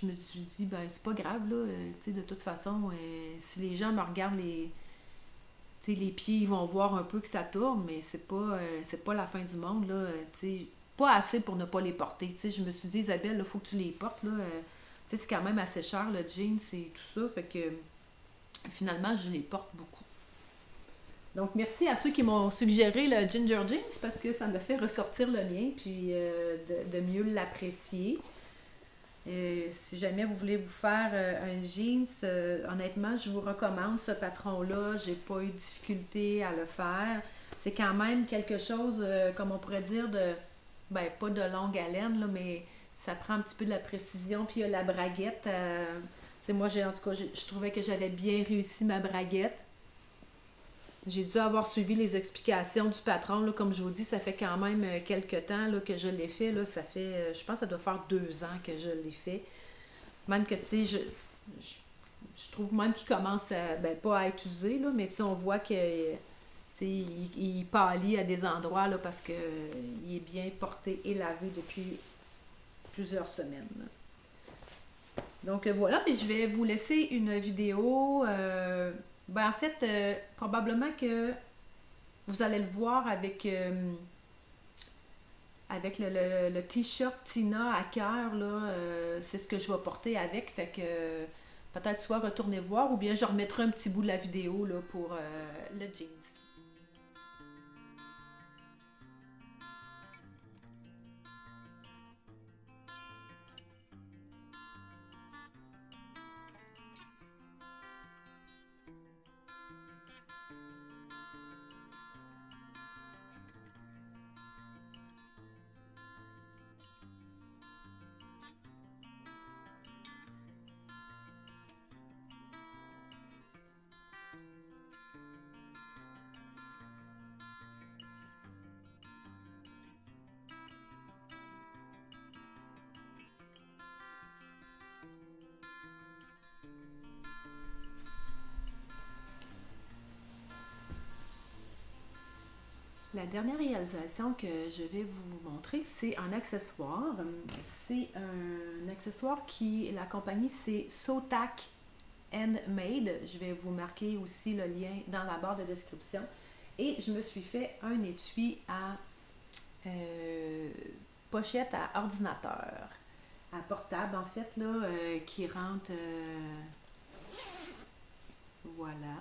me suis dit, ben, c'est pas grave, là, tu sais, de toute façon, si les gens me regardent les pieds, ils vont voir un peu que ça tourne, mais c'est pas la fin du monde, là, tu sais, pas assez pour ne pas les porter, tu sais, je me suis dit, Isabelle, il faut que tu les portes, là, tu sais, c'est quand même assez cher, le jeans et tout ça, fait que finalement, je les porte beaucoup. Donc, merci à ceux qui m'ont suggéré le Ginger Jeans parce que ça me fait ressortir le mien puis de mieux l'apprécier. Si jamais vous voulez vous faire un jeans, honnêtement, je vous recommande ce patron-là. J'ai pas eu de difficulté à le faire. C'est quand même quelque chose, comme on pourrait dire, ben, pas de longue haleine, là, mais ça prend un petit peu de la précision. Puis il y a la braguette. Moi, en tout cas, je trouvais que j'avais bien réussi ma braguette. J'ai dû avoir suivi les explications du patron. Là, comme je vous dis, ça fait quand même quelques temps là, que je l'ai fait. Là, ça fait, je pense que ça doit faire 2 ans que je l'ai fait. Même que, tu sais, je trouve même qu'il commence à, ben, pas à être usé, là, mais tu sais, on voit que, tu sais, il pâlit à des endroits là, parce qu'il est bien porté et lavé depuis plusieurs semaines. Là. Donc voilà, puis je vais vous laisser une vidéo. Ben en fait, probablement que vous allez le voir avec le t-shirt Tina à cœur, là, c'est ce que je vais porter avec, fait que peut-être soit retournez voir ou bien je remettrai un petit bout de la vidéo là, pour le jeans. La dernière réalisation que je vais vous montrer, c'est un accessoire. C'est un accessoire qui, la compagnie, c'est Sotac Handmade. Je vais vous marquer aussi le lien dans la barre de description. Et je me suis fait un étui à pochette à ordinateur, à portable en fait, là, qui rentre, voilà.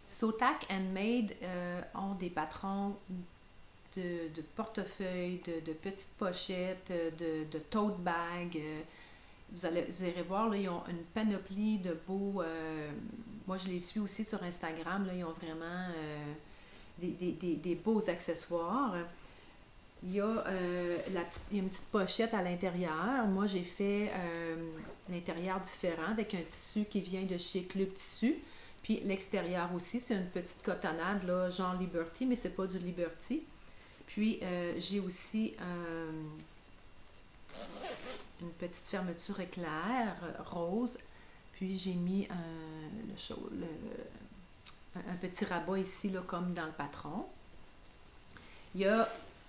Sotac Handmade ont des patrons de portefeuilles, de petites pochettes, de tote bags. Vous irez voir, là, ils ont une panoplie de beaux... moi, je les suis aussi sur Instagram. Là, ils ont vraiment des beaux accessoires. Il y a une petite pochette à l'intérieur. Moi, j'ai fait l'intérieur différent avec un tissu qui vient de chez Club Tissu. Puis l'extérieur aussi, c'est une petite cotonnade, là, genre Liberty, mais c'est pas du Liberty. Puis j'ai aussi une petite fermeture éclair rose. Puis j'ai mis un petit rabat ici, là, comme dans le patron. Il y a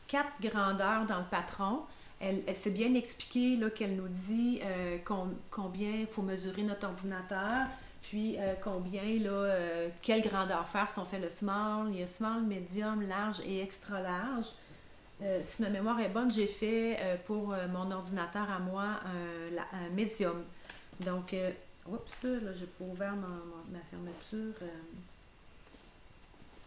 4 grandeurs dans le patron. Elle s'est bien expliqué là, qu'elle nous dit combien il faut mesurer notre ordinateur, puis combien, là, quelle grandeur faire si on fait le small. Il y a small, medium, large et extra large. Si ma mémoire est bonne, j'ai fait pour mon ordinateur à moi un medium. Donc, oups, là, j'ai pas ouvert ma fermeture.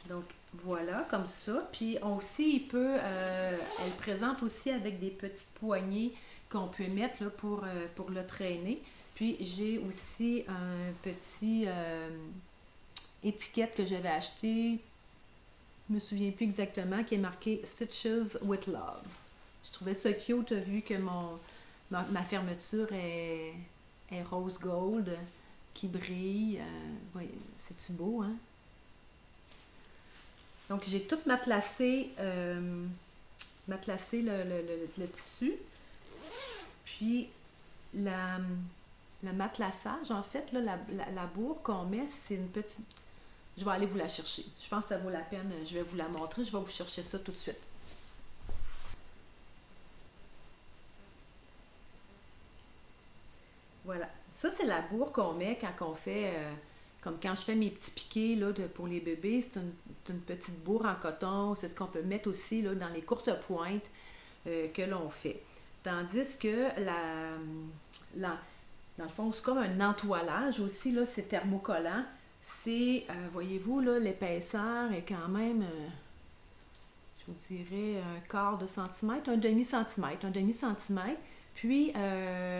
Donc, voilà, comme ça. Puis aussi, elle présente aussi avec des petites poignées qu'on peut mettre là, pour le traîner. Puis, j'ai aussi un petit étiquette que j'avais acheté, je me souviens plus exactement, qui est marqué Stitches with Love. Je trouvais ça cute vu que ma fermeture est rose gold, qui brille. Ouais, c'est-tu beau, hein? Donc, j'ai tout matelassé le tissu. Puis, le matelassage, en fait, là, la bourre qu'on met, c'est une petite... Je vais aller vous la chercher. Je pense que ça vaut la peine. Je vais vous la montrer. Je vais vous chercher ça tout de suite. Voilà. Ça, c'est la bourre qu'on met quand on fait... comme quand je fais mes petits piquets là, pour les bébés, c'est une petite bourre en coton. C'est ce qu'on peut mettre aussi là, dans les courtes pointes que l'on fait. Tandis que dans le fond, c'est comme un entoilage aussi, là, c'est thermocollant. C'est, voyez-vous, là, l'épaisseur est quand même, je vous dirais, un quart de centimètre, un demi-centimètre. Puis,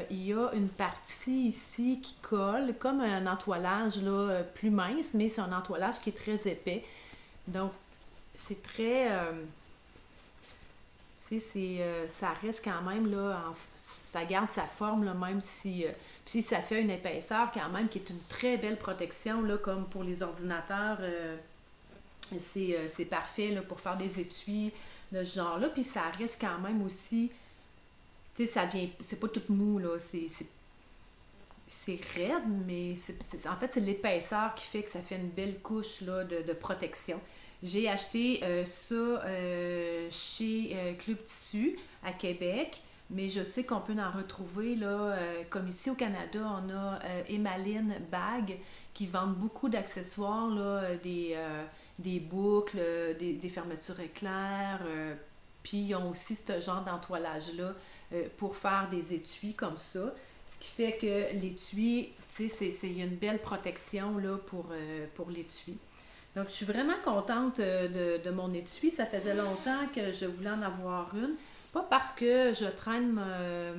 il y a une partie ici qui colle, comme un entoilage là, plus mince, mais c'est un entoilage qui est très épais. Donc, c'est très... ça reste quand même, là, ça garde sa forme, là, même si... puis ça fait une épaisseur quand même qui est une très belle protection, là, comme pour les ordinateurs. C'est parfait là, pour faire des étuis de ce genre-là. Puis ça reste quand même aussi... Tu sais, ça vient... C'est pas tout mou, là. C'est raide, mais en fait, c'est l'épaisseur qui fait que ça fait une belle couche là, de protection. J'ai acheté ça chez Club Tissu à Québec, mais je sais qu'on peut en retrouver, là, comme ici au Canada, on a Emmaline Bag qui vendent beaucoup d'accessoires, là, des boucles, des fermetures éclairs, puis ils ont aussi ce genre d'entoilage-là pour faire des étuis comme ça. Ce qui fait que l'étui, tu sais, il y a une belle protection là, pour l'étui. Donc, je suis vraiment contente de mon étui. Ça faisait longtemps que je voulais en avoir une. Pas parce que je traîne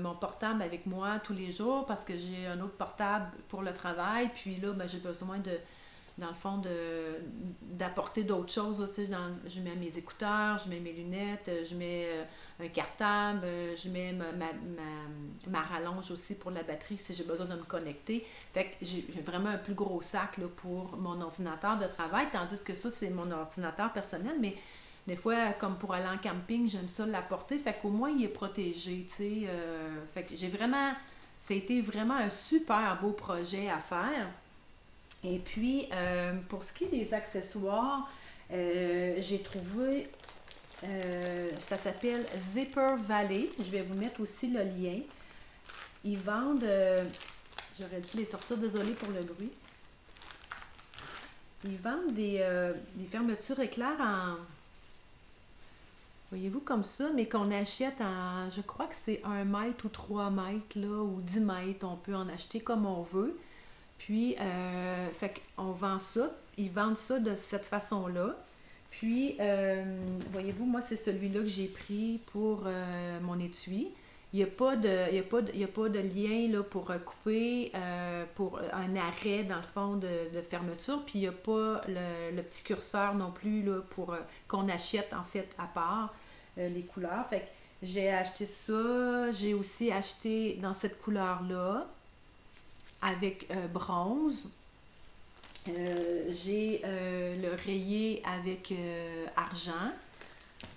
mon portable avec moi tous les jours, parce que j'ai un autre portable pour le travail. Puis là, ben, j'ai besoin dans le fond, d'apporter d'autres choses. Là, tu sais, je mets mes écouteurs, je mets mes lunettes, je mets un cartable, je mets ma rallonge aussi pour la batterie si j'ai besoin de me connecter. Fait que j'ai vraiment un plus gros sac là, pour mon ordinateur de travail, tandis que ça, c'est mon ordinateur personnel, mais des fois, comme pour aller en camping, j'aime ça l'apporter, fait qu'au moins, il est protégé, tu sais. Fait que ça a été vraiment un super beau projet à faire. Et puis, pour ce qui est des accessoires, J'ai trouvé, ça s'appelle Zipper Valley. Je vais vous mettre aussi le lien. Ils vendent, j'aurais dû les sortir, désolée pour le bruit. Ils vendent des fermetures éclair en, voyez-vous, comme ça, mais qu'on achète en, je crois que c'est 1 mètre ou 3 mètres, là, ou 10 mètres. On peut en acheter comme on veut. Puis, fait qu'on vend ça. Ils vendent ça de cette façon-là. Puis, voyez-vous, moi, c'est celui-là que j'ai pris pour mon étui. Il n'y a pas de lien là, pour couper, pour un arrêt, dans le fond, de fermeture. Puis, il n'y a pas le petit curseur non plus là, pour qu'on achète, en fait, à part les couleurs. Fait que j'ai acheté ça. J'ai aussi acheté dans cette couleur-là, avec bronze. J'ai le rayé avec argent.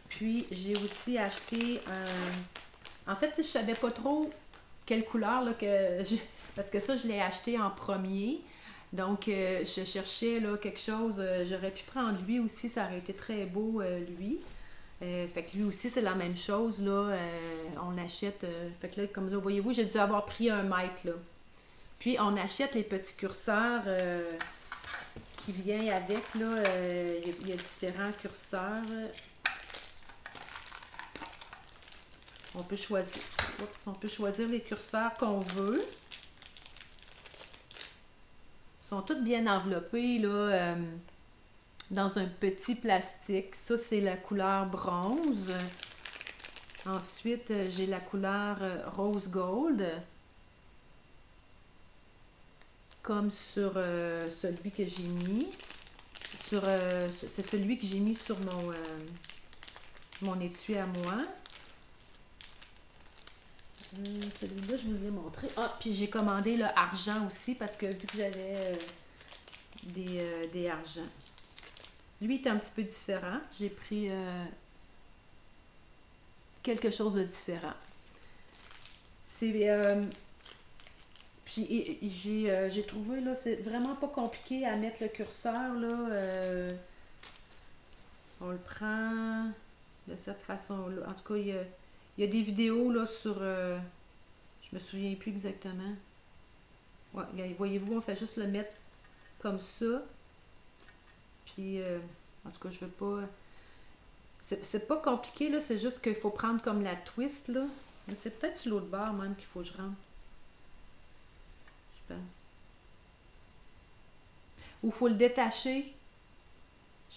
Puis, j'ai aussi acheté un... En fait, je savais pas trop quelle couleur là, parce que ça, je l'ai acheté en premier. Donc, je cherchais là, quelque chose. J'aurais pu prendre lui aussi, ça aurait été très beau, lui. Fait que lui aussi, c'est la même chose. Là, on l'achète. Fait que là, comme vous voyez-vous, j'ai dû avoir pris 1 mètre. Là. Puis, on achète les petits curseurs qui viennent avec. Là, il y a différents curseurs. On peut choisir les curseurs qu'on veut. Ils sont tous bien enveloppés là, dans un petit plastique. Ça, c'est la couleur bronze. Ensuite, j'ai la couleur rose gold. Comme sur celui que j'ai mis. C'est celui que j'ai mis sur mon étui à moi. Celui-là, je vous ai montré. Ah, puis j'ai commandé le argent aussi parce que vu que j'avais des argents. Lui est un petit peu différent. J'ai pris quelque chose de différent. Puis j'ai trouvé, là, c'est vraiment pas compliqué à mettre le curseur, là. On le prend de cette façon-là. En tout cas, il y a des vidéos, là, sur... je me souviens plus exactement. Ouais, voyez-vous, on fait juste le mettre comme ça. Puis, en tout cas, je veux pas... C'est pas compliqué, là. C'est juste qu'il faut prendre comme la twist, là. Mais c'est peut-être sur l'autre bord, même, qu'il faut que je rentre. Je pense. Ou il faut le détacher.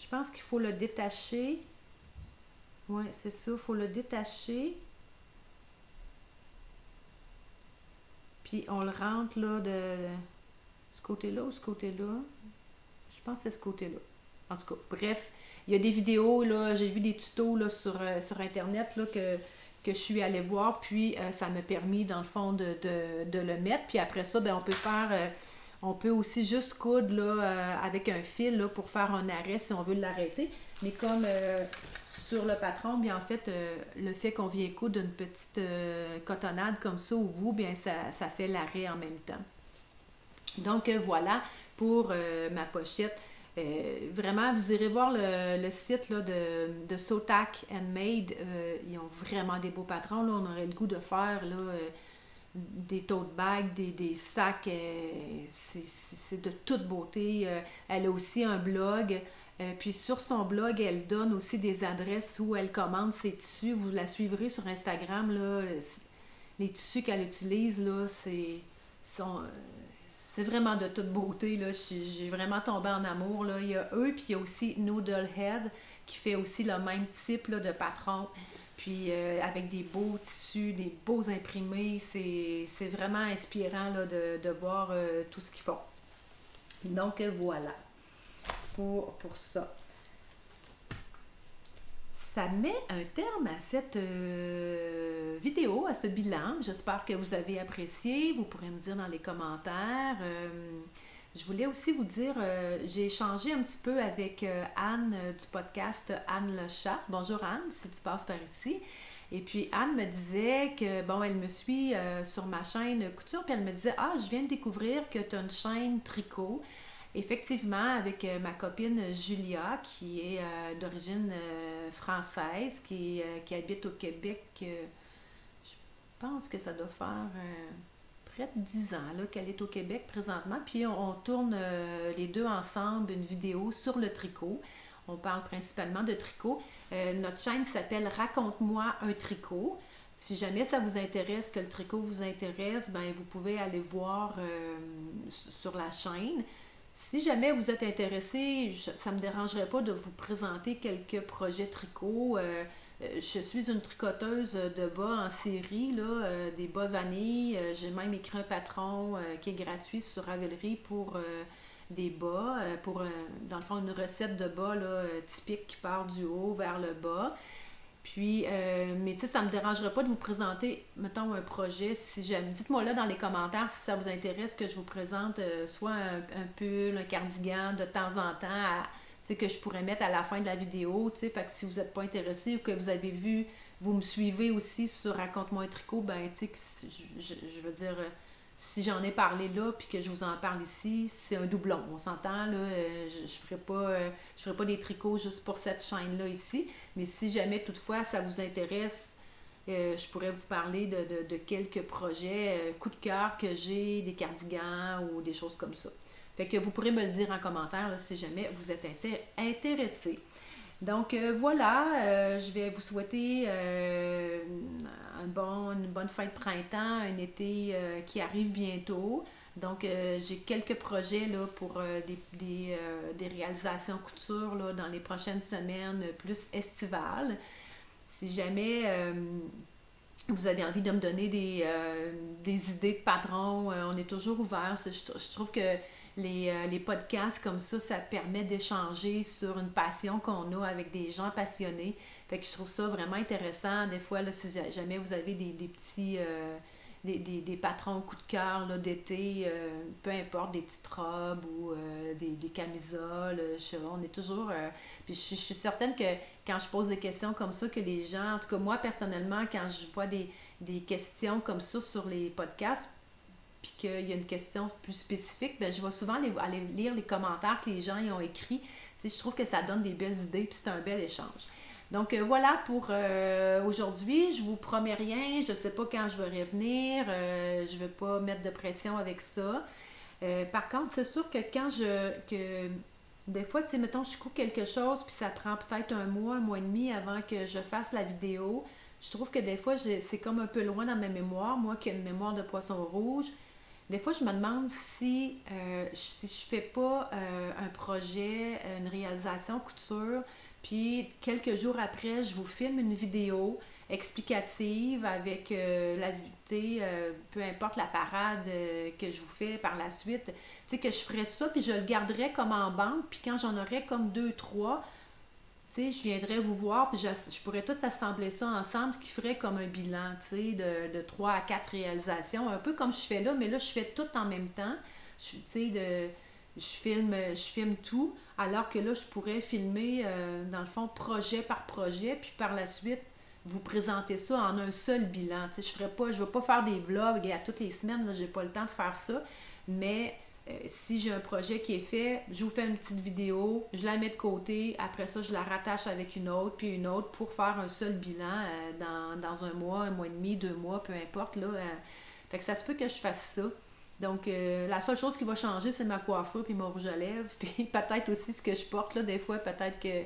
Je pense qu'il faut le détacher. Ouais, c'est ça. Il faut le détacher. Puis on le rentre là de ce côté-là ou ce côté-là. Je pense que c'est ce côté-là. En tout cas, bref, il y a des vidéos, là, j'ai vu des tutos là, sur Internet là, que je suis allée voir, puis ça m'a permis, dans le fond, de le mettre. Puis après ça, ben, on peut aussi juste coudre là, avec un fil là, pour faire un arrêt si on veut l'arrêter. Mais comme sur le patron, bien en fait, le fait qu'on vient coudre une petite cotonnade comme ça au bout, bien ça fait l'arrêt en même temps. Donc voilà pour ma pochette. Vraiment, vous irez voir le site là, de Sotac Handmade. Ils ont vraiment des beaux patrons. Là. On aurait le goût de faire là, des tote bags, des sacs. C'est de toute beauté. Elle a aussi un blog. Puis sur son blog, elle donne aussi des adresses où elle commande ses tissus. Vous la suivrez sur Instagram. Là, les tissus qu'elle utilise, là, c'est vraiment de toute beauté. Là. J'ai vraiment tombé en amour. Là. Il y a eux, puis il y a aussi Noodlehead qui fait aussi le même type là, de patron. Puis avec des beaux tissus, des beaux imprimés. C'est vraiment inspirant là, de voir tout ce qu'ils font. Donc voilà. Pour ça. Ça met un terme à cette vidéo, à ce bilan. J'espère que vous avez apprécié. Vous pourrez me dire dans les commentaires. Je voulais aussi vous dire, j'ai échangé un petit peu avec Anne du podcast Anne le chat. Bonjour Anne, si tu passes par ici. Et puis Anne me disait que, bon, elle me suit sur ma chaîne couture, puis elle me disait, ah, je viens de découvrir que tu as une chaîne tricot. effectivement, avec ma copine Julia, qui est d'origine française, qui habite au Québec, je pense que ça doit faire près de 10 ans là, qu'elle est au Québec présentement. Puis on tourne les deux ensemble une vidéo sur le tricot. On parle principalement de tricot. Notre chaîne s'appelle Raconte-moi un tricot. Si jamais ça vous intéresse, que le tricot vous intéresse, ben vous pouvez aller voir sur la chaîne. Si jamais vous êtes intéressé, ça ne me dérangerait pas de vous présenter quelques projets tricot. Je suis une tricoteuse de bas en série, là, des bas vanille. J'ai même écrit un patron qui est gratuit sur Ravelry pour des bas, pour dans le fond une recette de bas là, typique qui part du haut vers le bas. Puis, mais tu sais, ça ne me dérangerait pas de vous présenter, mettons, un projet. Si j'aime, dites-moi là dans les commentaires si ça vous intéresse que je vous présente soit un pull, un cardigan de temps en temps, tu sais, que je pourrais mettre à la fin de la vidéo. Tu sais, fait que si vous n'êtes pas intéressé ou que vous avez vu, vous me suivez aussi sur Raconte-moi un tricot, ben, tu sais, je veux dire, si j'en ai parlé là, puis que je vous en parle ici, c'est un doublon. On s'entend, là, je je ferai pas des tricots juste pour cette chaîne-là ici. Mais si jamais, toutefois, ça vous intéresse, je pourrais vous parler de quelques projets, coup de cœur que j'ai, des cardigans ou des choses comme ça. Fait que vous pourrez me le dire en commentaire là, si jamais vous êtes intéressé. Donc voilà, je vais vous souhaiter une bonne fin de printemps, un été qui arrive bientôt. Donc j'ai quelques projets là, pour des réalisations couture là, dans les prochaines semaines plus estivales. Si jamais vous avez envie de me donner des idées de patrons, on est toujours ouvert. Je trouve que les podcasts comme ça permet d'échanger sur une passion qu'on a avec des gens passionnés. Fait que je trouve ça vraiment intéressant. Des fois, là, si jamais vous avez des petits des patrons coup de cœur là, d'été, peu importe, des petites robes ou des camisoles, on est toujours... puis je suis certaine que quand je pose des questions comme ça, que les gens, en tout cas moi personnellement, quand je vois des questions comme ça sur les podcasts, puis qu'il y a une question plus spécifique, ben, je vais souvent aller lire les commentaires que les gens y ont écrits. Tu sais, je trouve que ça donne des belles idées, puis c'est un bel échange. Donc voilà pour aujourd'hui. Je vous promets rien. Je ne sais pas quand je vais revenir. Je ne vais pas mettre de pression avec ça. Par contre, c'est sûr que des fois, tu sais, mettons, je coupe quelque chose, puis ça prend peut-être un mois et demi avant que je fasse la vidéo. Je trouve que des fois, c'est comme un peu loin dans ma mémoire. Moi qui ai une mémoire de poisson rouge, des fois, je me demande si je fais pas un projet, une réalisation couture, puis quelques jours après, je vous filme une vidéo explicative avec peu importe la parade que je vous fais par la suite, tu sais, que je ferais ça, puis je le garderais comme en banque, puis quand j'en aurais comme deux, trois, tu sais, je viendrais vous voir, puis je pourrais tout assembler ça ensemble, ce qui ferait comme un bilan, tu sais, de 3 à 4 réalisations, un peu comme je fais là, mais là, je fais tout en même temps. Tu sais, je filme tout, alors que là, je pourrais filmer, dans le fond, projet par projet, puis par la suite, vous présenter ça en un seul bilan. Tu sais, je ne vais pas faire des vlogs à toutes les semaines, là, j'ai pas le temps de faire ça, mais... si j'ai un projet qui est fait, je vous fais une petite vidéo, je la mets de côté, après ça, je la rattache avec une autre, puis une autre pour faire un seul bilan dans un mois et demi, 2 mois, peu importe. Là, fait que ça se peut que je fasse ça. Donc, la seule chose qui va changer, c'est ma coiffure puis mon rouge à lèvres, puis peut-être aussi ce que je porte. Là, des fois, peut-être que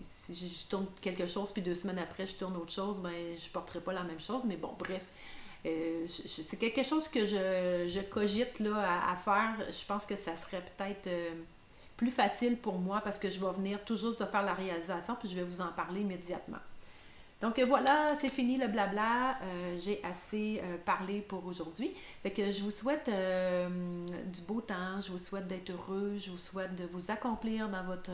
si je tourne quelque chose, puis 2 semaines après, je tourne autre chose, ben je porterai pas la même chose. Mais bon, bref. C'est quelque chose que je cogite là, à faire. Je pense que ça serait peut-être plus facile pour moi parce que je vais venir tout juste de faire la réalisation puis je vais vous en parler immédiatement. Donc voilà, c'est fini le blabla. J'ai assez parlé pour aujourd'hui. Fait que je vous souhaite du beau temps, je vous souhaite d'être heureux, je vous souhaite de vous accomplir dans votre...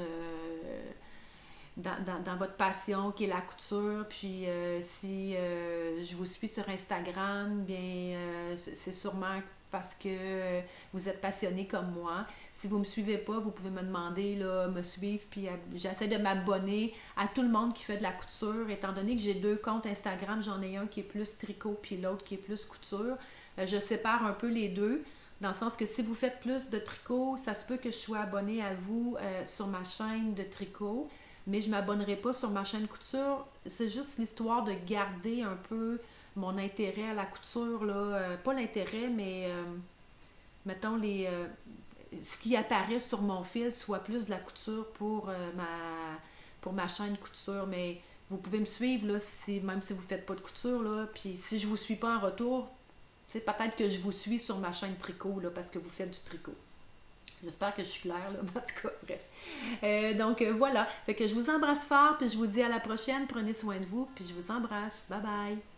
dans votre passion qui est la couture. Puis si je vous suis sur Instagram, bien c'est sûrement parce que vous êtes passionné comme moi. Si vous ne me suivez pas, vous pouvez me demander, là, me suivre, puis j'essaie de m'abonner à tout le monde qui fait de la couture, étant donné que j'ai 2 comptes Instagram, j'en ai un qui est plus tricot, puis l'autre qui est plus couture. Je sépare un peu les deux. Dans le sens que si vous faites plus de tricot, ça se peut que je sois abonnée à vous sur ma chaîne de tricot, mais je ne m'abonnerai pas sur ma chaîne couture. C'est juste l'histoire de garder un peu mon intérêt à la couture, là. Pas l'intérêt, mais mettons ce qui apparaît sur mon fil soit plus de la couture pour ma chaîne couture. Mais vous pouvez me suivre là, même si vous ne faites pas de couture, là. Puis si je ne vous suis pas en retour, c'est peut-être que je vous suis sur ma chaîne tricot là, parce que vous faites du tricot. J'espère que je suis claire, là, en tout cas, bref. Donc voilà, fait que je vous embrasse fort, puis je vous dis à la prochaine, prenez soin de vous, puis je vous embrasse. Bye bye!